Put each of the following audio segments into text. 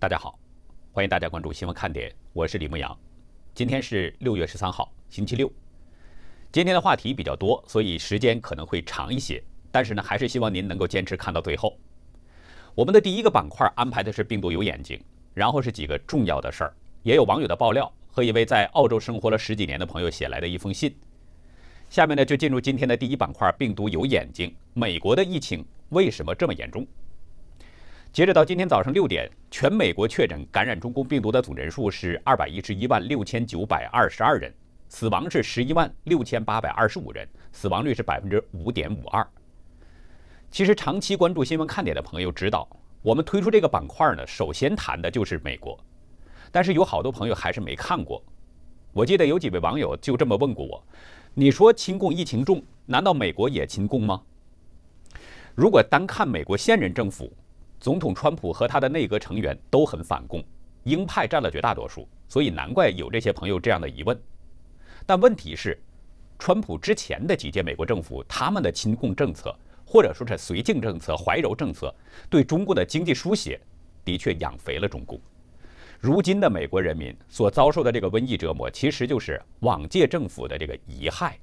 大家好，欢迎大家关注新闻看点，我是李牧阳。今天是6月13号，星期六。今天的话题比较多，所以时间可能会长一些，但是呢，还是希望您能够坚持看到最后。我们的第一个板块安排的是病毒有眼睛，然后是几个重要的事儿，也有网友的爆料和一位在澳洲生活了10几年的朋友写来的一封信。下面呢，就进入今天的第一板块，病毒有眼睛，美国的疫情为什么这么严重？截止到今天早上6点，全美国确诊感染中共病毒的总人数是2116922人，死亡是116825人，死亡率是5.52%。其实长期关注新闻看点的朋友知道，我们推出这个板块呢，首先谈的就是美国，但是有好多朋友还是没看过。我记得有几位网友就这么问过我：你说亲共疫情重，难道美国也亲共吗？如果单看美国现任政府，总统川普和他的内阁成员都很反共，鹰派占了绝大多数，所以难怪有这些朋友这样的疑问。但问题是，川普之前的几届美国政府，他们的亲共政策，或者说是绥靖政策、怀柔政策，对中共的经济输血，的确养肥了中共。如今的美国人民所遭受的这个瘟疫折磨，其实就是往届政府的这个遗害。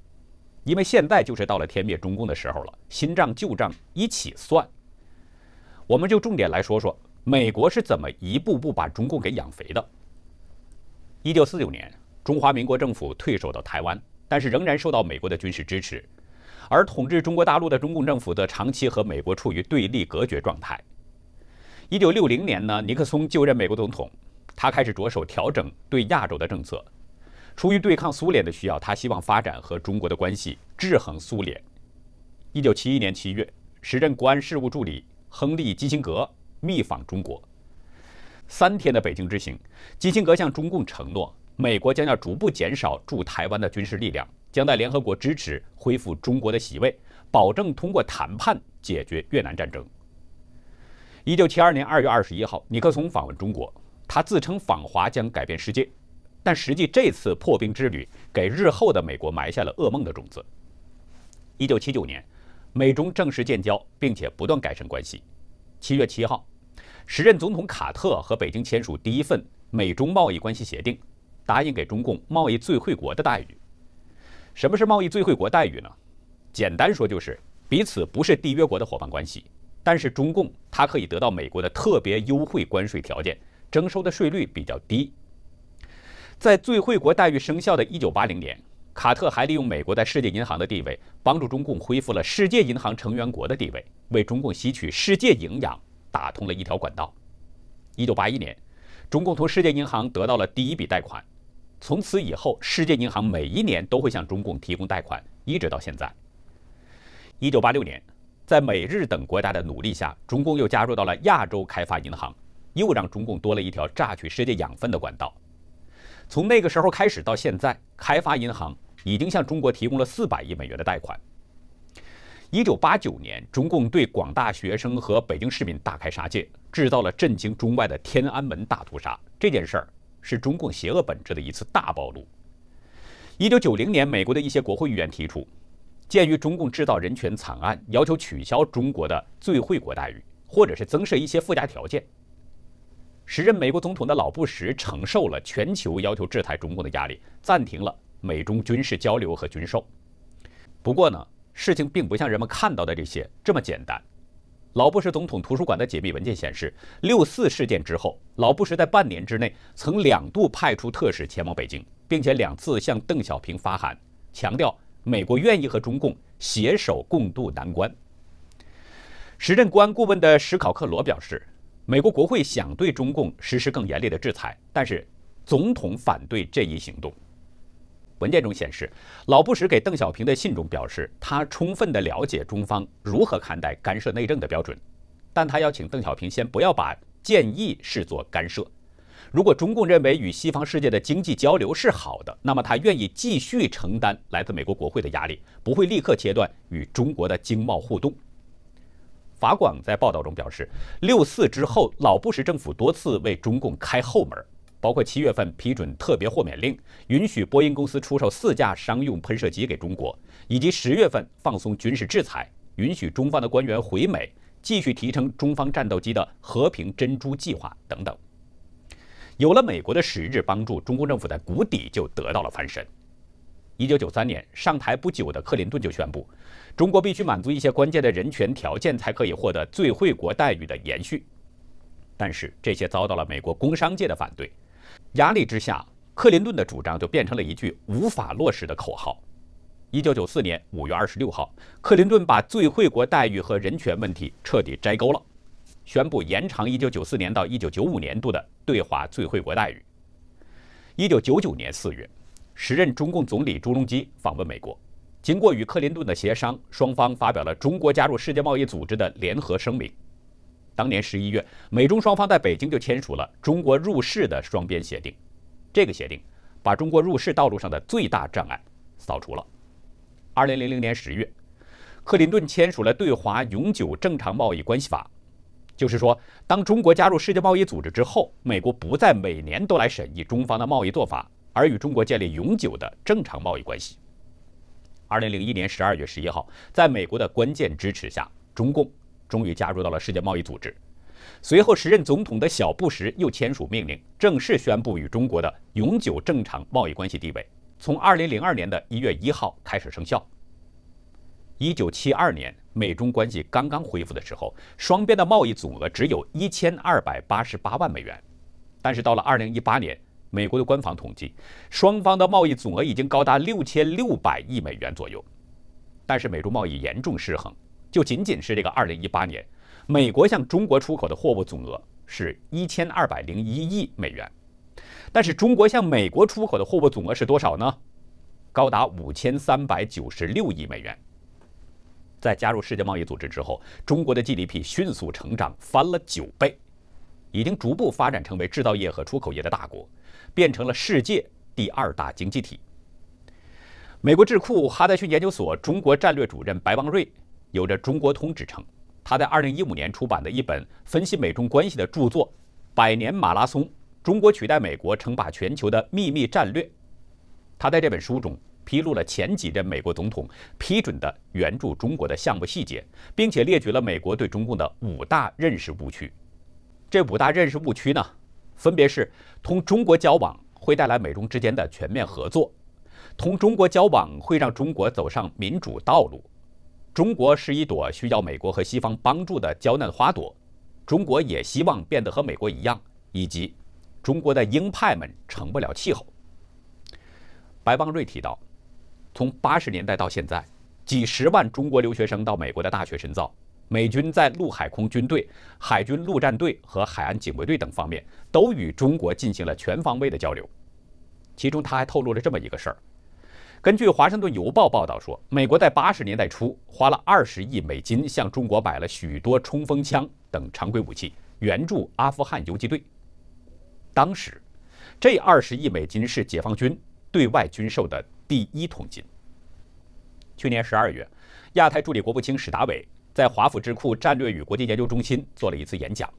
因为现在就是到了天灭中共的时候了，新账旧账一起算。我们就重点来说说美国是怎么一步步把中共给养肥的。1949年，中华民国政府退守到台湾，但是仍然受到美国的军事支持，而统治中国大陆的中共政府则长期和美国处于对立隔绝状态。1960年呢，尼克松就任美国总统，他开始着手调整对亚洲的政策，出于对抗苏联的需要，他希望发展和中国的关系，制衡苏联。1971年7月，时任国安事务助理亨利·基辛格密访中国，3天的北京之行，基辛格向中共承诺，美国将要逐步减少驻台湾的军事力量，将在联合国支持恢复中国的席位，保证通过谈判解决越南战争。1972年2月21号，尼克松访问中国，他自称访华将改变世界，但实际这次破冰之旅给日后的美国埋下了噩梦的种子。1979年，美中正式建交，并且不断改善关系。7月7号，时任总统卡特和北京签署第一份美中贸易关系协定，答应给中共贸易最惠国的待遇。什么是贸易最惠国待遇呢？简单说就是彼此不是缔约国的伙伴关系，但是中共它可以得到美国的特别优惠关税条件，征收的税率比较低。在最惠国待遇生效的1980年，卡特还利用美国在世界银行的地位，帮助中共恢复了世界银行成员国的地位，为中共吸取世界营养打通了一条管道。1981年，中共从世界银行得到了第一笔贷款，从此以后，世界银行每一年都会向中共提供贷款，一直到现在。1986年，在美日等国家的努力下，中共又加入到了亚洲开发银行，又让中共多了一条榨取世界养分的管道。从那个时候开始到现在，开发银行已经向中国提供了400亿美元的贷款。1989年，中共对广大学生和北京市民大开杀戒，制造了震惊中外的天安门大屠杀。这件事儿是中共邪恶本质的一次大暴露。1990年，美国的一些国会议员提出，鉴于中共制造人权惨案，要求取消中国的最惠国待遇，或者是增设一些附加条件。时任美国总统的老布什承受了全球要求制裁中共的压力，暂停了美中军事交流和军售。不过呢，事情并不像人们看到的这些这么简单。老布什总统图书馆的解密文件显示，6·4事件之后，老布什在半年之内曾2度派出特使前往北京，并且2次向邓小平发函，强调美国愿意和中共携手共度难关。时任国安顾问的史考克罗表示，美国国会想对中共实施更严厉的制裁，但是总统反对这一行动。文件中显示，老布什给邓小平的信中表示，他充分地了解中方如何看待干涉内政的标准，但他要请邓小平先不要把建议视作干涉。如果中共认为与西方世界的经济交流是好的，那么他愿意继续承担来自美国国会的压力，不会立刻切断与中国的经贸互动。法广在报道中表示，6·4之后，老布什政府多次为中共开后门，包括7月份批准特别豁免令，允许波音公司出售4架商用喷射机给中国，以及10月份放松军事制裁，允许中方的官员回美，继续提升中方战斗机的和平珍珠计划等等。有了美国的实质帮助，中共政府在谷底就得到了翻身。1993年上台不久的克林顿就宣布，中国必须满足一些关键的人权条件，才可以获得最惠国待遇的延续。但是这些遭到了美国工商界的反对，压力之下，克林顿的主张就变成了一句无法落实的口号。1994年5月26号，克林顿把最惠国待遇和人权问题彻底摘钩了，宣布延长1994年到1995年度的对华最惠国待遇。1999年4月，时任中共总理朱镕基访问美国，经过与克林顿的协商，双方发表了中国加入世界贸易组织的联合声明。当年11月，美中双方在北京就签署了中国入世的双边协定。这个协定把中国入世道路上的最大障碍扫除了。2000年10月，克林顿签署了对华永久正常贸易关系法，就是说，当中国加入世界贸易组织之后，美国不再每年都来审议中方的贸易做法，而与中国建立永久的正常贸易关系。2001年12月11号，在美国的关键支持下，中共终于加入到了世界贸易组织。随后，时任总统的小布什又签署命令，正式宣布与中国的永久正常贸易关系地位，从2002年的1月1号开始生效。1972年，美中关系刚刚恢复的时候，双边的贸易总额只有1288万美元。但是到了2018年，美国的官方统计，双方的贸易总额已经高达6600亿美元左右。但是美中贸易严重失衡，就仅仅是这个2018年，美国向中国出口的货物总额是1201亿美元，但是中国向美国出口的货物总额是多少呢？高达5396亿美元。在加入世界贸易组织之后，中国的 GDP 迅速成长，翻了9倍，已经逐步发展成为制造业和出口业的大国，变成了世界第2大经济体。美国智库哈德逊研究所中国战略主任白邦瑞有着中国通之称，他在2015年出版的一本分析美中关系的著作《100年马拉松：中国取代美国称霸全球的秘密战略》，他在这本书中披露了前几任美国总统批准的援助中国的项目细节，并且列举了美国对中共的5大认识误区。这5大认识误区呢，分别是同中国交往会带来美中之间的全面合作，同中国交往会让中国走上民主道路，中国是一朵需要美国和西方帮助的娇嫩花朵，中国也希望变得和美国一样，以及中国的鹰派们成不了气候。白邦瑞提到，从80年代到现在，几十万中国留学生到美国的大学深造，美军在陆海空军队、海军陆战队和海岸警卫队等方面都与中国进行了全方位的交流。其中他还透露了这么一个事儿，根据《华盛顿邮报》报道说，美国在80年代初花了20亿美金向中国买了许多冲锋枪等常规武器，援助阿富汗游击队。当时，这20亿美金是解放军对外军售的第1桶金。去年12月，亚太助理国务卿史达伟在华府智库战略与国际研究中心做了一次演讲，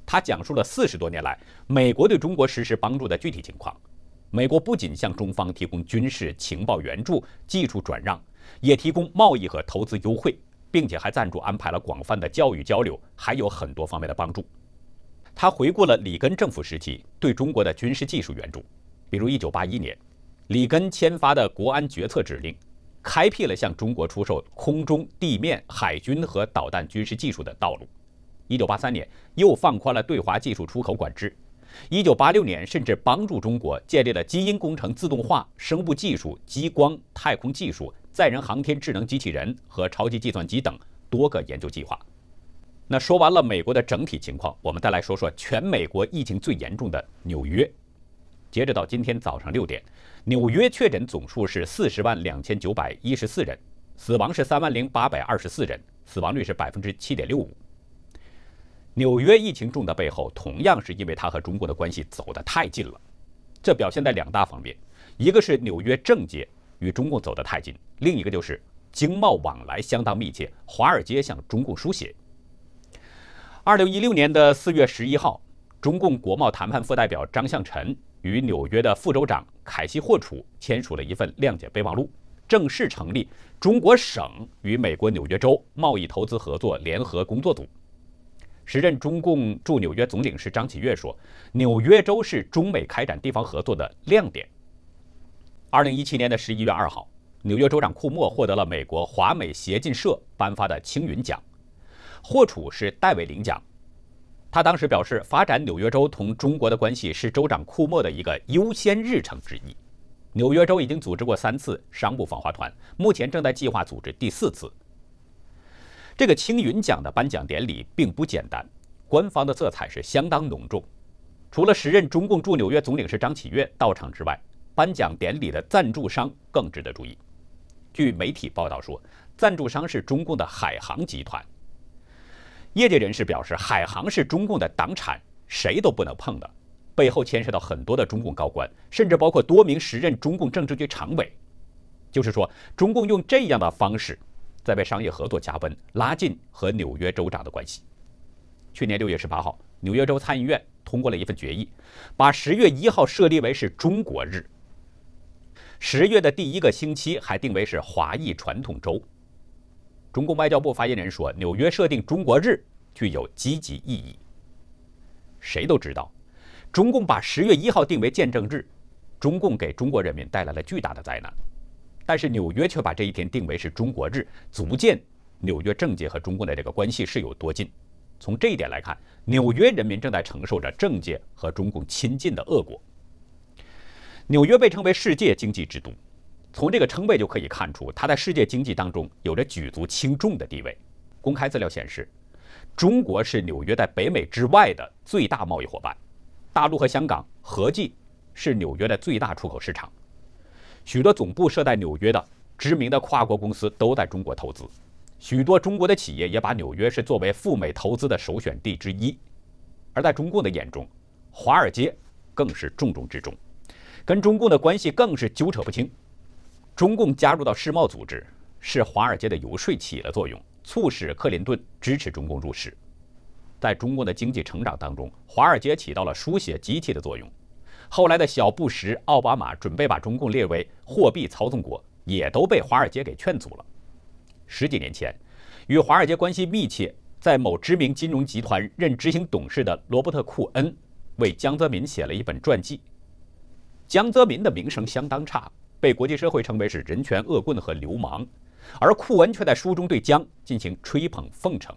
他讲述了40多年来美国对中国实施帮助的具体情况。美国不仅向中方提供军事情报援助、技术转让，也提供贸易和投资优惠，并且还赞助安排了广泛的教育交流，还有很多方面的帮助。他回顾了里根政府时期对中国的军事技术援助，比如1981年，里根签发的国安决策指令，开辟了向中国出售空中、地面、海军和导弹军事技术的道路。1983年又放宽了对华技术出口管制。1986年甚至帮助中国建立了基因工程自动化、生物技术、激光、太空技术、载人航天智能机器人和超级计算机等多个研究计划。那说完了美国的整体情况，我们再来说说全美国疫情最严重的纽约。截止到今天早上6点，纽约确诊总数是402914人，死亡是30824人，死亡率是7.65%。纽约疫情重的背后，同样是因为它和中国的关系走得太近了。这表现在2大方面，一个是纽约政界与中共走得太近，另一个就是经贸往来相当密切，华尔街向中共输血。2016年的4月11号，中共国贸谈判副代表张向晨与纽约的副州长凯西霍楚签署了一份谅解备忘录，正式成立中国省与美国纽约州贸易投资合作联合工作组。时任中共驻纽约总领事张启岳说，纽约州是中美开展地方合作的亮点。2017年11月2号，纽约州长库莫获得了美国华美协进社颁发的青云奖，获处是戴维领奖。他当时表示，发展纽约州同中国的关系是州长库莫的一个优先日程之一。纽约州已经组织过3次商务访华团，目前正在计划组织第4次。这个青云奖的颁奖典礼并不简单，官方的色彩是相当浓重。除了时任中共驻纽约总领事张启岳到场之外，颁奖典礼的赞助商更值得注意。据媒体报道说，赞助商是中共的海航集团。业界人士表示，海航是中共的党产，谁都不能碰的，背后牵涉到很多的中共高官，甚至包括多名时任中共政治局常委。就是说，中共用这样的方式在为商业合作加温，拉近和纽约州长的关系。去年6月18号，纽约州参议院通过了一份决议，把10月1号设立为是中国日。10月的第1个星期还定为是华裔传统周。中共外交部发言人说，纽约设定中国日具有积极意义。谁都知道，中共把10月1号定为见证日，中共给中国人民带来了巨大的灾难。但是纽约却把这一天定为是中国日，足见纽约政界和中共的这个关系是有多近。从这一点来看，纽约人民正在承受着政界和中共亲近的恶果。纽约被称为世界经济之都，从这个称谓就可以看出，它在世界经济当中有着举足轻重的地位。公开资料显示，中国是纽约在北美之外的最大贸易伙伴，大陆和香港合计是纽约的最大出口市场。许多总部设在纽约的知名的跨国公司都在中国投资，许多中国的企业也把纽约是作为赴美投资的首选地之一。而在中共的眼中，华尔街更是重中之重，跟中共的关系更是纠扯不清。中共加入到世贸组织，是华尔街的游说起了作用，促使克林顿支持中共入世。在中共的经济成长当中，华尔街起到了书写机器的作用。后来的小布什、奥巴马准备把中共列为货币操纵国，也都被华尔街给劝阻了。10几年前，与华尔街关系密切，在某知名金融集团任执行董事的罗伯特·库恩为江泽民写了一本传记。江泽民的名声相当差，被国际社会称为是人权恶棍和流氓，而库恩却在书中对江进行吹捧奉承。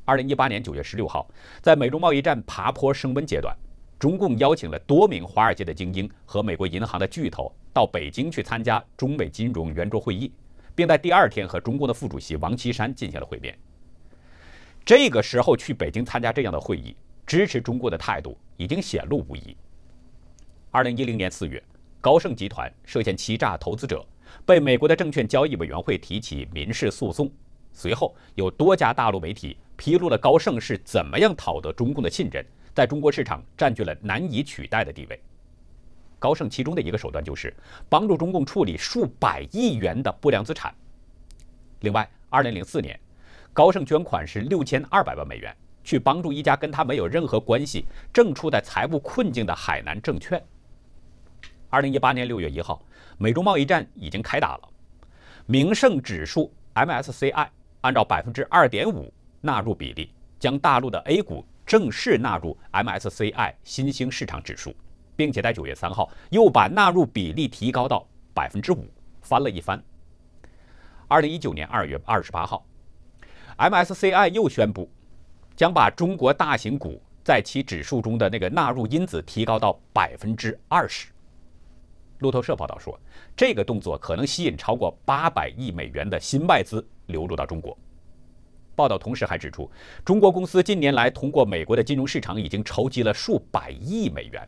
2018年9月16号，在美中贸易战爬坡升温阶段，中共邀请了多名华尔街的精英和美国银行的巨头到北京去参加中美金融圆桌会议，并在第2天和中共的副主席王岐山进行了会面。这个时候去北京参加这样的会议，支持中国的态度已经显露无遗。2010年4月，高盛集团涉嫌欺诈投资者，被美国的证券交易委员会提起民事诉讼。随后有多家大陆媒体披露了高盛是怎么样讨得中共的信任，在中国市场占据了难以取代的地位。高盛其中的一个手段就是帮助中共处理数百亿元的不良资产。另外，2004年，高盛捐款是6200万美元，去帮助一家跟他没有任何关系、正处在财务困境的海南证券。2018年6月1号，美中贸易战已经开打了，明晟指数 MSCI 按照 2.5% 纳入比例，将大陆的 A 股正式纳入 MSCI 新兴市场指数，并且在9月3号又把纳入比例提高到 5%， 翻了一番。2019年2月28号 ，MSCI 又宣布将把中国大型股在其指数中的那个纳入因子提高到 20%。路透社报道说，这个动作可能吸引超过800亿美元的新外资流入到中国。报道同时还指出，中国公司近年来通过美国的金融市场已经筹集了数百亿美元。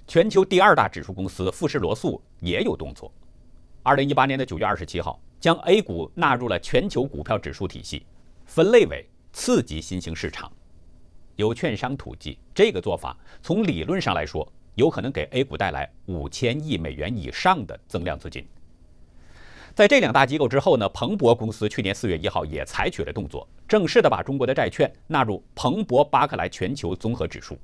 全球第2大指数公司富时罗素也有动作。2018年9月27号，将 A 股纳入了全球股票指数体系，分类为次级新兴市场。有券商统计，这个做法从理论上来说，有可能给 A 股带来5000亿美元以上的增量资金。在这2大机构之后呢，彭博公司去年4月1号也采取了动作，正式的把中国的债券纳入彭博巴克莱全球综合指数。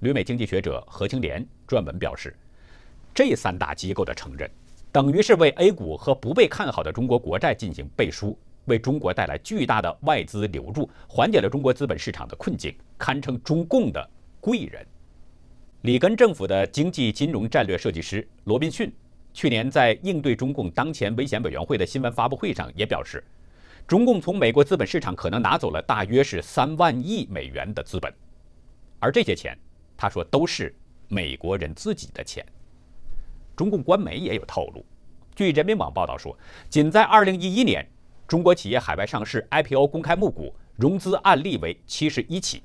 旅美经济学者何清莲撰文表示，这3大机构的承认，等于是为 A 股和不被看好的中国国债进行背书，为中国带来巨大的外资流入，缓解了中国资本市场的困境，堪称中共的贵人。里根政府的经济金融战略设计师罗宾逊去年在应对中共当前危险委员会的新闻发布会上也表示，中共从美国资本市场可能拿走了大约是3万亿美元的资本，而这些钱，他说都是美国人自己的钱。中共官媒也有透露，据人民网报道说，仅在2011年，中国企业海外上市 IPO 公开募股融资案例为71起，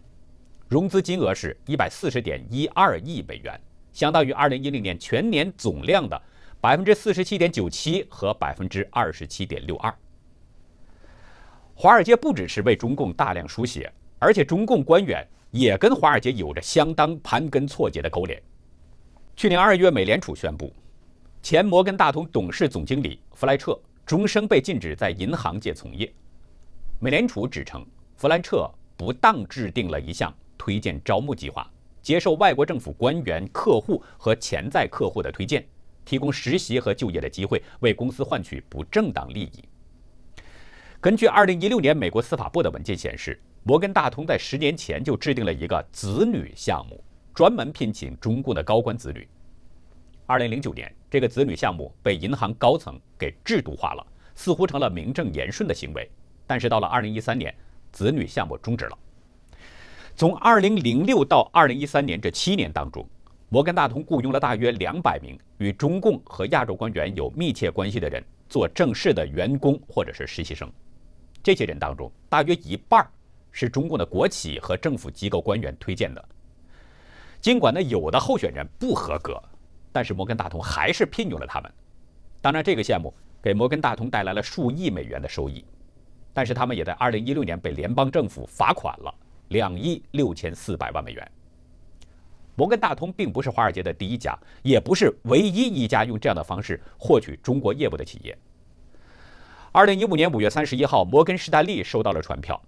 融资金额是140.12亿美元，相当于2010年全年总量的47.97%和27.62%。华尔街不只是为中共大量输血，而且中共官员也跟华尔街有着相当盘根错节的勾连。去年2月，美联储宣布，前摩根大通董事总经理弗莱彻终生被禁止在银行界从业。美联储指称弗莱彻不当制定了一项推荐招募计划，接受外国政府官员、客户和潜在客户的推荐，提供实习和就业的机会，为公司换取不正当利益。根据2016年美国司法部的文件显示，摩根大通在10年前就制定了一个子女项目，专门聘请中共的高官子女。2009年，这个子女项目被银行高层给制度化了，似乎成了名正言顺的行为。但是到了2013年，子女项目终止了。从2006到2013年这7年当中，摩根大通雇佣了大约200名与中共和亚洲官员有密切关系的人做正式的员工或者是实习生。这些人当中，大约一半是中共的国企和政府机构官员推荐的。尽管呢有的候选人不合格，但是摩根大通还是聘用了他们。当然，这个项目给摩根大通带来了数亿美元的收益，但是他们也在2016年被联邦政府罚款了2亿6400万美元。摩根大通并不是华尔街的第一家，也不是唯一一家用这样的方式获取中国业务的企业。2015年5月31号，摩根士丹利收到了传票，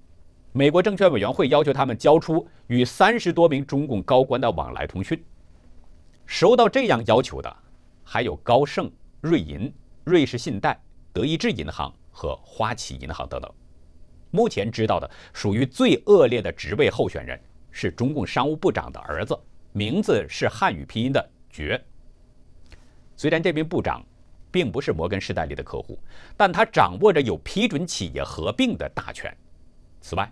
美国证券委员会要求他们交出与30多名中共高官的往来通讯。收到这样要求的还有高盛、瑞银、瑞士信贷、德意志银行和花旗银行等等。目前知道的属于最恶劣的职位候选人是中共商务部长的儿子，名字是汉语拼音的爵。虽然这名部长并不是摩根士丹利的客户，但他掌握着有批准企业合并的大权。此外，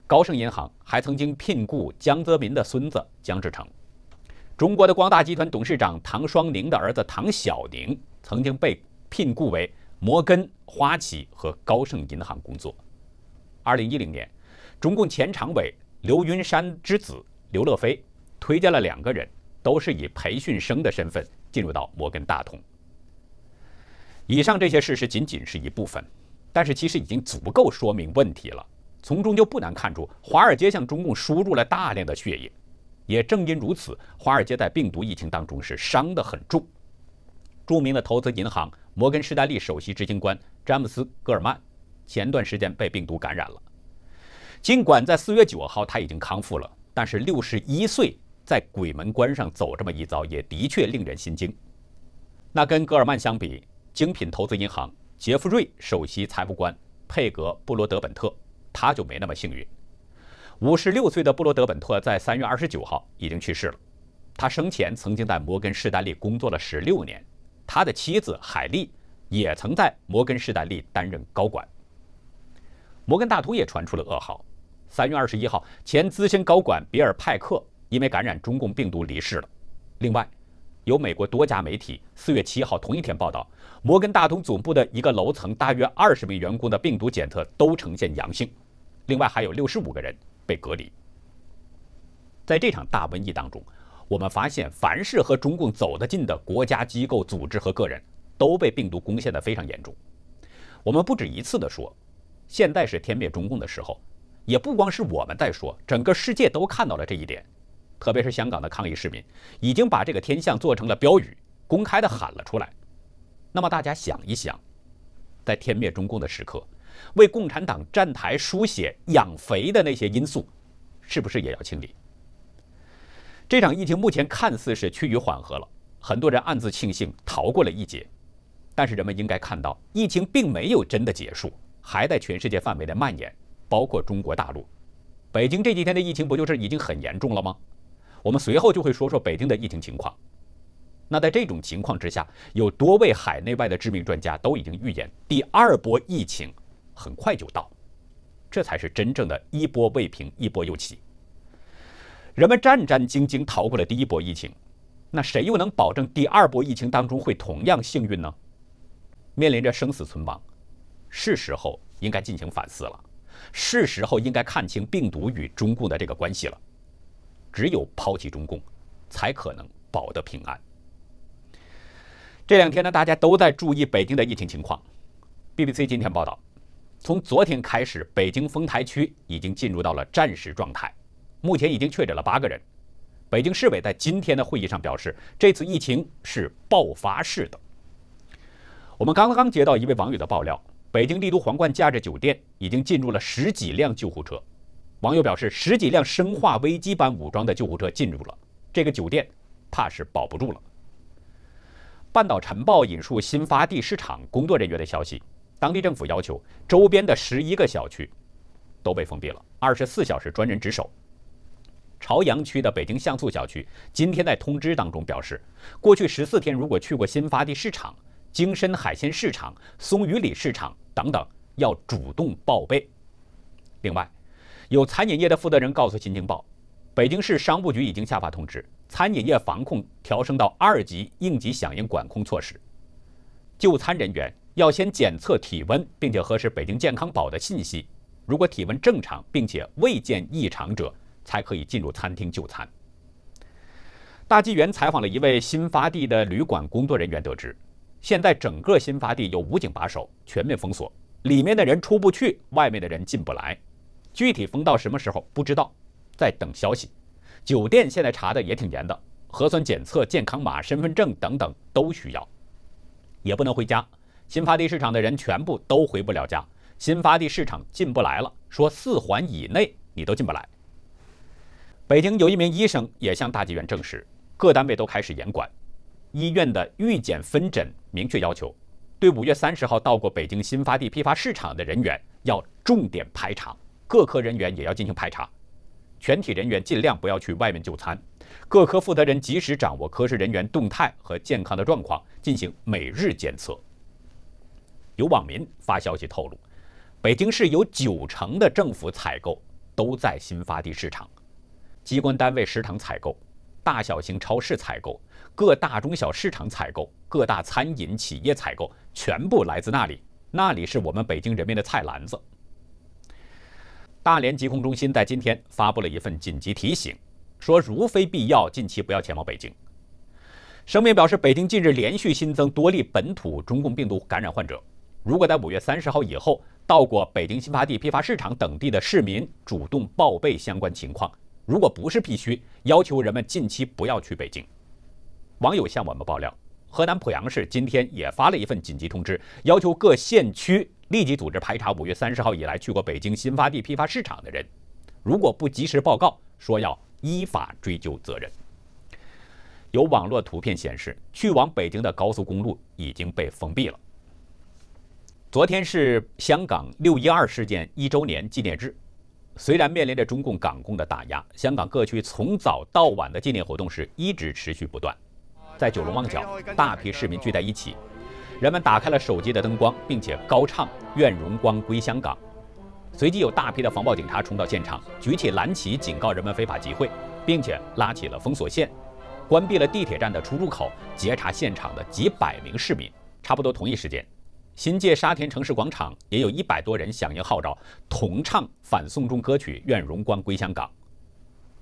高盛银行还曾经聘雇江泽民的孙子江志成。中国的光大集团董事长唐双宁的儿子唐小宁曾经被聘雇为摩根、花旗和高盛银行工作。2010年，中共前常委刘云山之子刘乐飞推荐了2个人，都是以培训生的身份进入到摩根大通。以上这些事实仅仅是一部分，但是其实已经足够说明问题了。从中就不难看出，华尔街向中共输入了大量的血液。也正因如此，华尔街在病毒疫情当中是伤得很重。著名的投资银行摩根士丹利首席执行官詹姆斯·戈尔曼前段时间被病毒感染了。尽管在4月9号他已经康复了，但是61岁在鬼门关上走这么一遭，也的确令人心惊。那跟戈尔曼相比，精品投资银行杰弗瑞首席财务官佩格·布罗德本特他就没那么幸运。56岁的布罗德本特在3月29号已经去世了。他生前曾经在摩根士丹利工作了16年，他的妻子海莉也曾在摩根士丹利担任高管。摩根大通也传出了噩耗，3月21号，前资深高管比尔·派克因为感染中共病毒离世了。另外，有美国多家媒体4月7号同一天报道，摩根大通总部的一个楼层大约20名员工的病毒检测都呈现阳性，另外还有65个人被隔离。在这场大瘟疫当中，我们发现凡是和中共走得近的国家机构、组织和个人都被病毒攻陷得非常严重。我们不止一次地说，现在是天灭中共的时候，也不光是我们在说，整个世界都看到了这一点。特别是香港的抗议市民已经把这个天象做成了标语，公开地喊了出来。那么大家想一想，在天灭中共的时刻，为共产党站台输血养肥的那些因素，是不是也要清理？这场疫情目前看似是趋于缓和了，很多人暗自庆幸逃过了一劫。但是人们应该看到，疫情并没有真的结束，还在全世界范围内蔓延，包括中国大陆。北京这几天的疫情不就是已经很严重了吗？我们随后就会说说北京的疫情情况。那在这种情况之下，有多位海内外的知名专家都已经预言，第二波疫情很快就到，这才是真正的一波未平，一波又起。人们战战兢兢逃过了第一波疫情，那谁又能保证第二波疫情当中会同样幸运呢？面临着生死存亡，是时候应该进行反思了，是时候应该看清病毒与中共的这个关系了。只有抛弃中共，才可能保得平安。这两天呢，大家都在注意北京的疫情情况。BBC 今天报道，从昨天开始，北京丰台区已经进入到了战时状态，目前已经确诊了8个人。北京市委在今天的会议上表示，这次疫情是爆发式的。我们刚刚接到一位网友的爆料，北京丽都皇冠假日酒店已经进入了10几辆救护车。网友表示，10几辆生化危机般武装的救护车进入了这个酒店，怕是保不住了。半岛晨报引述新发地市场工作人员的消息，当地政府要求周边的11个小区都被封闭了，24小时专人值守。朝阳区的北京像素小区今天在通知当中表示，过去14天如果去过新发地市场、京深海鲜市场、松榆里市场等等，要主动报备。另外，有餐饮业的负责人告诉新京报，北京市商务局已经下发通知，餐饮业防控调升到2级应急响应管控措施。就餐人员要先检测体温，并且核实北京健康宝的信息，如果体温正常并且未见异常者，才可以进入餐厅就餐。大纪元采访了一位新发地的旅馆工作人员，得知现在整个新发地有武警把守，全面封锁，里面的人出不去，外面的人进不来。具体封到什么时候不知道，在等消息。酒店现在查的也挺严的，核酸检测、健康码、身份证等等都需要。也不能回家，新发地市场的人全部都回不了家，新发地市场进不来了，说4环以内你都进不来。北京有一名医生也向大纪元证实，各单位都开始严管。医院的预检分诊明确要求，对5月30号到过北京新发地批发市场的人员要重点排查，各科人员也要进行排查，全体人员尽量不要去外面就餐，各科负责人及时掌握科室人员动态和健康的状况，进行每日监测。有网民发消息透露，北京市有90%的政府采购都在新发地市场，机关单位食堂采购、大小型超市采购、各大中小市场采购、各大餐饮企业采购，全部来自那里，那里是我们北京人民的菜篮子。大连疾控中心在今天发布了一份紧急提醒，说如非必要，近期不要前往北京。声明表示，北京近日连续新增多例本土中共病毒感染患者，如果在5月30号以后到过北京新发地批发市场等地的市民，主动报备相关情况，如果不是必须，要求人们近期不要去北京。网友向我们爆料，河南濮阳市今天也发了一份紧急通知，要求各县区立即组织排查5月30号以来去过北京新发地批发市场的人，如果不及时报告，说要依法追究责任。有网络图片显示，去往北京的高速公路已经被封闭了。昨天是香港612事件1周年纪念日，虽然面临着中共港共的打压，香港各区从早到晚的纪念活动是一直持续不断。在九龙旺角，大批市民聚在一起，人们打开了手机的灯光，并且高唱“愿荣光归香港”。随即有大批的防暴警察冲到现场，举起蓝旗警告人们非法集会，并且拉起了封锁线，关闭了地铁站的出入口，截查现场的几百名市民。差不多同一时间，新界沙田城市广场也有100多人响应号召，同唱反送中歌曲《愿荣光归香港》。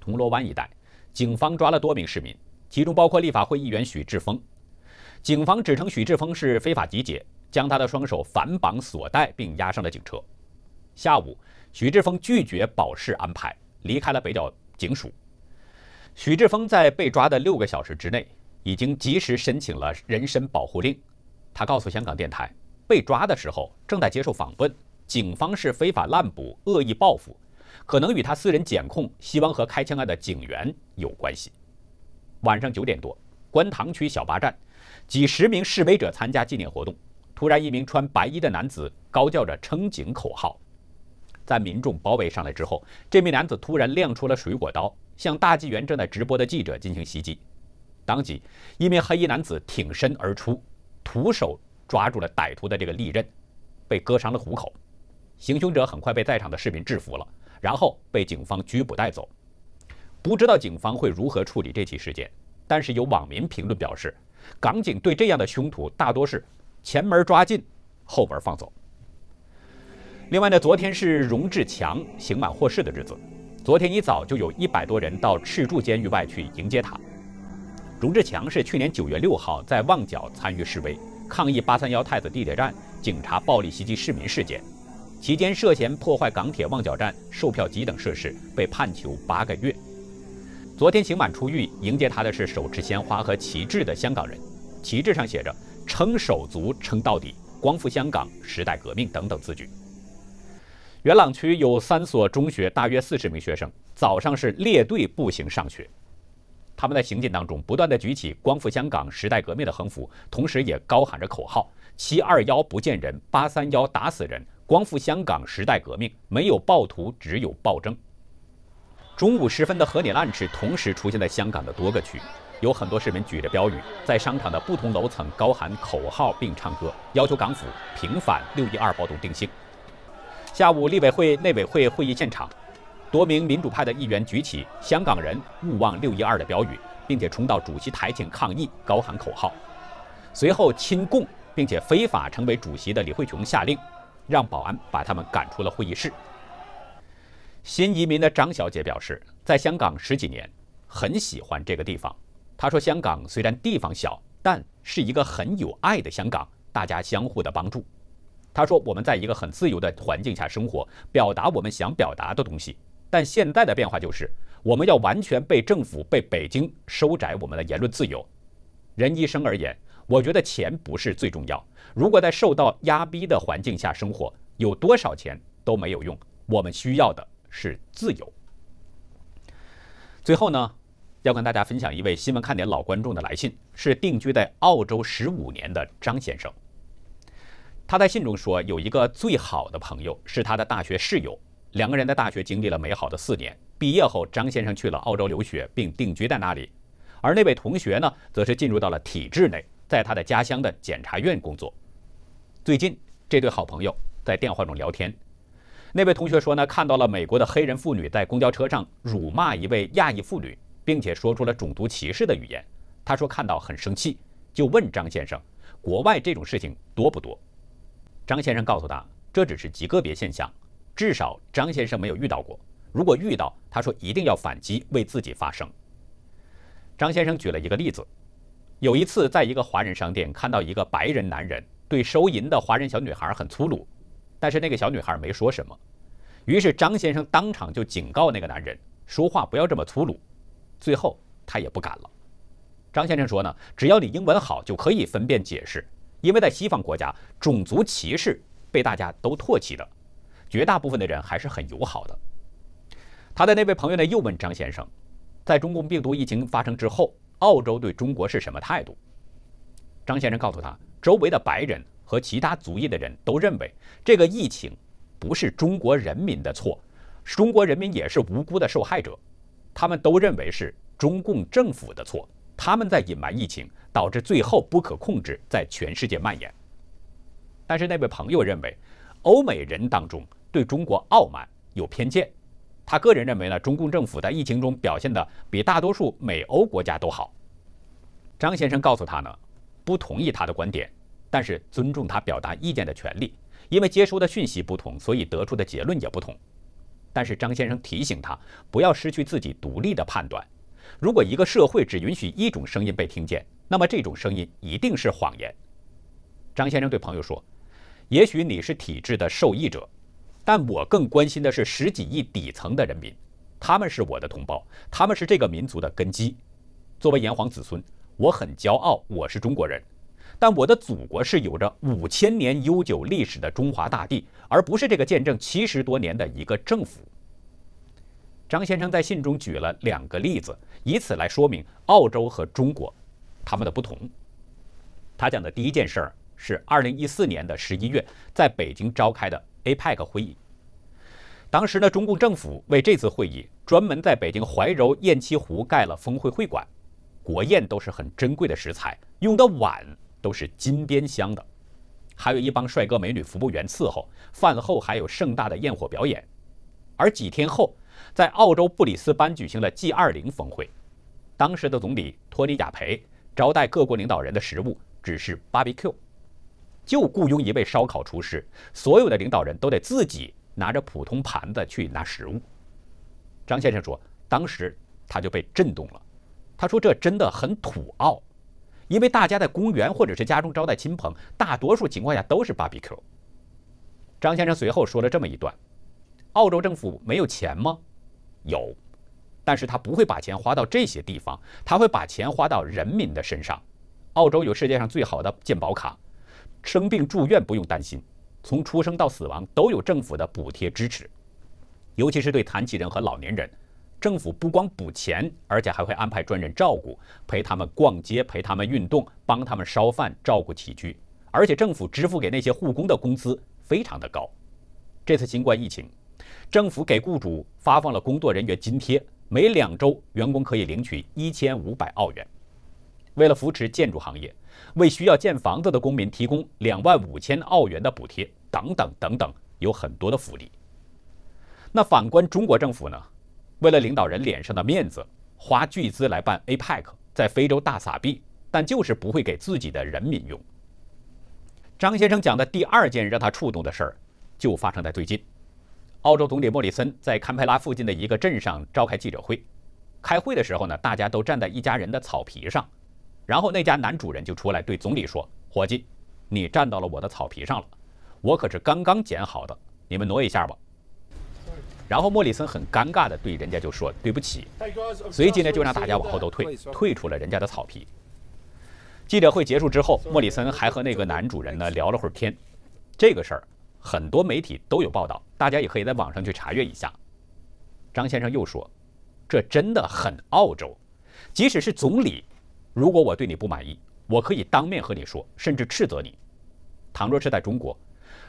铜锣湾一带，警方抓了多名市民，其中包括立法会议员许志峰。警方指称许志峰是非法集结，将他的双手反绑锁带并押上了警车。下午，许志峰拒绝保释安排，离开了北角警署。许志峰在被抓的6个小时之内，已经及时申请了人身保护令。他告诉香港电台，被抓的时候正在接受访问，警方是非法滥捕、恶意报复，可能与他私人检控希望和开枪案的警员有关系。晚上9点多，观塘区小巴站，几十名示威者参加纪念活动，突然一名穿白衣的男子高叫着称警口号，在民众包围上来之后，这名男子突然亮出了水果刀，向大纪元正在直播的记者进行袭击。当即，一名黑衣男子挺身而出，徒手抓住了歹徒的这个利刃，被割伤了虎口。行凶者很快被在场的市民制服了，然后被警方拘捕带走。不知道警方会如何处理这起事件，但是有网民评论表示，港警对这样的凶徒大多是前门抓进，后门放走。另外呢，昨天是荣志强刑满获释的日子。昨天一早就有100多人到赤柱监狱外去迎接他。荣志强是去年9月6号在旺角参与示威，抗议831太子地铁站警察暴力袭击市民事件，期间涉嫌破坏港铁旺角站售票机等设施，被判囚8个月。昨天刑满出狱，迎接他的是手持鲜花和旗帜的香港人，旗帜上写着“撑手足，撑到底，光复香港，时代革命”等等字句。元朗区有3所中学，大约40名学生，早上是列队步行上学。他们在行进当中不断地举起“光复香港，时代革命”的横幅，同时也高喊着口号：“721不见人，831打死人，光复香港，时代革命，没有暴徒，只有暴政。”中午时分的和你烂吃同时出现在香港的多个区，有很多市民举着标语，在商场的不同楼层高喊口号并唱歌，要求港府平反612暴动定性。下午，立委会、内委会会议现场，多名民主派的议员举起“香港人勿忘612”的标语，并且冲到主席台前抗议，高喊口号。随后，亲共并且非法成为主席的李慧琼下令，让保安把他们赶出了会议室。新移民的张小姐表示，在香港10几年，很喜欢这个地方。她说，香港虽然地方小，但是一个很有爱的香港，大家相互的帮助。她说，我们在一个很自由的环境下生活，表达我们想表达的东西。但现在的变化就是，我们要完全被政府、被北京收窄我们的言论自由。人一生而言，我觉得钱不是最重要。如果在受到压逼的环境下生活，有多少钱都没有用。我们需要的是自由。最后呢，要跟大家分享一位新闻看点老观众的来信，是定居在澳洲15年的张先生。他在信中说，有一个最好的朋友是他的大学室友，2个人在大学经历了美好的4年。毕业后，张先生去了澳洲留学，并定居在那里，而那位同学呢，则是进入到了体制内，在他的家乡的检察院工作。最近，这对好朋友在电话中聊天，那位同学说呢，看到了美国的黑人妇女在公交车上辱骂一位亚裔妇女，并且说出了种族歧视的语言。他说看到很生气，就问张先生，国外这种事情多不多？张先生告诉他，这只是极个别现象，至少张先生没有遇到过。如果遇到，他说一定要反击，为自己发声。张先生举了一个例子，有一次在一个华人商店看到一个白人男人对收银的华人小女孩很粗鲁，但是那个小女孩没说什么。于是张先生当场就警告那个男人，说话不要这么粗鲁。最后他也不敢了。张先生说呢，只要你英文好就可以分辨解释，因为在西方国家，种族歧视被大家都唾弃的，绝大部分的人还是很友好的。他的那位朋友呢，又问张先生，在中共病毒疫情发生之后，澳洲对中国是什么态度？张先生告诉他，周围的白人和其他族裔的人都认为这个疫情不是中国人民的错，中国人民也是无辜的受害者，他们都认为是中共政府的错，他们在隐瞒疫情，导致最后不可控制在全世界蔓延。但是那位朋友认为，欧美人当中对中国傲慢有偏见，他个人认为呢，中共政府在疫情中表现得比大多数美欧国家都好。张先生告诉他呢，不同意他的观点，但是尊重他表达意见的权利，因为接收的讯息不同，所以得出的结论也不同。但是张先生提醒他，不要失去自己独立的判断。如果一个社会只允许一种声音被听见，那么这种声音一定是谎言。张先生对朋友说，也许你是体制的受益者，但我更关心的是10几亿底层的人民，他们是我的同胞，他们是这个民族的根基。作为炎黄子孙，我很骄傲我是中国人，但我的祖国是有着5000年悠久历史的中华大地，而不是这个见证70多年的一个政府。张先生在信中举了2个例子，以此来说明澳洲和中国他们的不同。他讲的第一件事儿是2014年的11月在北京召开的 APEC 会议。当时呢，中共政府为这次会议专门在北京怀柔雁栖湖盖了峰会会馆，国宴都是很珍贵的食材，用的碗都是金边镶的，还有一帮帅哥美女服务员伺候，饭后还有盛大的焰火表演。而几天后，在澳洲布里斯班举行了 G20 峰会，当时的总理托尼·亚培招待各国领导人的食物只是 BBQ， 就雇佣一位烧烤厨师，所有的领导人都得自己拿着普通盘子去拿食物。张先生说，当时他就被震动了，他说这真的很土澳，因为大家在公园或者是家中招待亲朋，大多数情况下都是 BBQ。 张先生随后说了这么一段：澳洲政府没有钱吗？有，但是他不会把钱花到这些地方，他会把钱花到人民的身上。澳洲有世界上最好的健保卡，生病住院不用担心，从出生到死亡都有政府的补贴支持，尤其是对残疾人和老年人，政府不光补钱，而且还会安排专人照顾，陪他们逛街，陪他们运动，帮他们烧饭，照顾起居。而且政府支付给那些护工的工资非常的高。这次新冠疫情，政府给雇主发放了工作人员津贴，每2周员工可以领取1500澳元。为了扶持建筑行业，为需要建房子的公民提供25000澳元的补贴，等等等等，有很多的福利。那反观中国政府呢？为了领导人脸上的面子，花巨资来办 APEC， 在非洲大撒币，但就是不会给自己的人民用。张先生讲的第2件让他触动的事儿，就发生在最近。澳洲总理莫里森在堪培拉附近的一个镇上召开记者会，开会的时候呢，大家都站在一家人的草皮上，然后那家男主人就出来对总理说：“伙计，你站到了我的草皮上了，我可是刚刚剪好的，你们挪一下吧。”然后莫里森很尴尬地对人家就说：“对不起。”随即呢就让大家往后都退出了人家的草皮。记者会结束之后，莫里森还和那个男主人呢聊了会儿天。这个事儿很多媒体都有报道，大家也可以在网上去查阅一下。张先生又说，这真的很澳洲，即使是总理，如果我对你不满意，我可以当面和你说，甚至斥责你。倘若是在中国，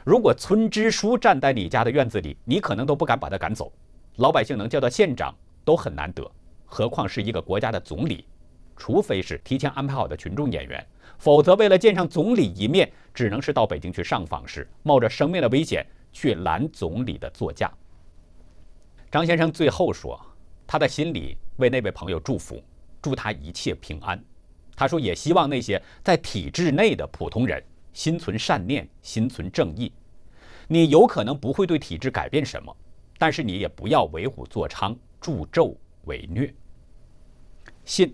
如果村支书站在你家的院子里，你可能都不敢把他赶走，老百姓能叫到县长都很难得，何况是一个国家的总理，除非是提前安排好的群众演员，否则为了见上总理一面，只能是到北京去上访时，冒着生命的危险去拦总理的座驾。张先生最后说，他在心里为那位朋友祝福，祝他一切平安。他说也希望那些在体制内的普通人心存善念，心存正义。你有可能不会对体制改变什么，但是你也不要为虎作伥，助纣为虐。信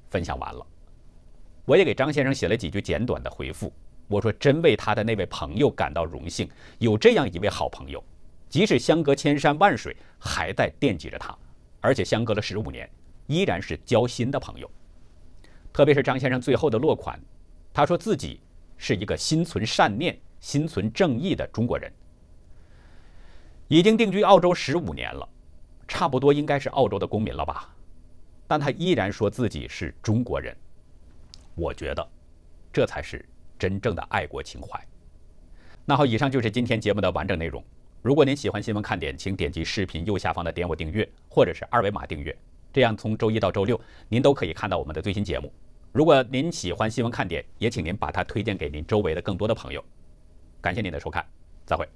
分享完了，我也给张先生写了几句简短的回复。我说真为他的那位朋友感到荣幸，有这样一位好朋友，即使相隔千山万水，还在惦记着他，而且相隔了15年，依然是交心的朋友。特别是张先生最后的落款，他说自己是一个心存善念、心存正义的中国人，已经定居澳洲15年了，差不多应该是澳洲的公民了吧？但他依然说自己是中国人，我觉得这才是真正的爱国情怀。那好，以上就是今天节目的完整内容。如果您喜欢新闻看点，请点击视频右下方的点我订阅，或者是2维码订阅，这样从周一到周六您都可以看到我们的最新节目。如果您喜欢新闻看点，也请您把它推荐给您周围的更多的朋友。感谢您的收看，再会。